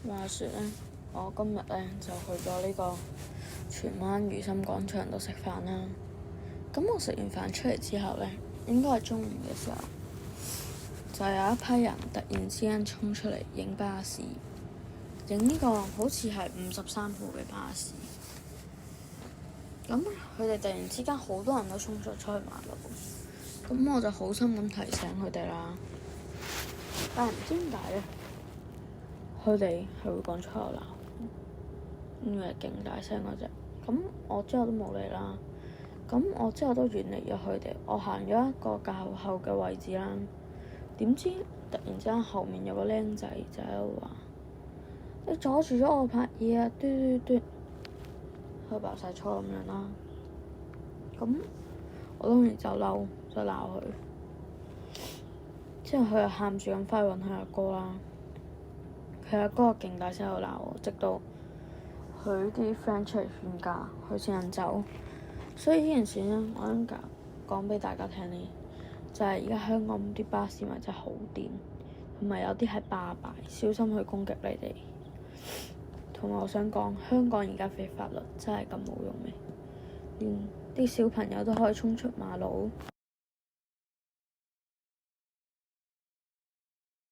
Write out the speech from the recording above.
話說呢，我今日呢就去咗呢個荃灣如心廣場度食飯啦。咁我食完飯出嚟之後呢，應該係中午嘅時候，就有一批人突然之間衝出嚟影巴士，影呢個好似係53號嘅巴士。咁佢哋突然之間好多人都衝咗出去馬路，咁我就好心咁提醒佢哋啦。但係唔知點解呢，佢哋係會講粗口鬧，因為勁大聲嗰隻。咁我之後都冇理啦。咁我之後都遠離咗佢哋。我行咗一個較後嘅位置啦。點知突然之間後面有個僆仔就喺度話：你阻住咗我拍嘢啊！嘟嘟嘟，佢爆晒粗咁樣啦。咁我當然就嬲，就鬧佢。之後佢又喊住咁返去揾佢阿哥啦。佢阿哥勁大聲喺度鬧我，直到佢啲 friend 出嚟勸架，佢先肯走。所以呢件事呢，我想講俾大家聽呢，就係而家香港啲巴士咪真係好癲，同埋有啲係霸牌，小心去攻擊你哋。同埋我想講，香港而家嘅法律真係咁冇用咩？連啲小朋友都可以衝出馬路，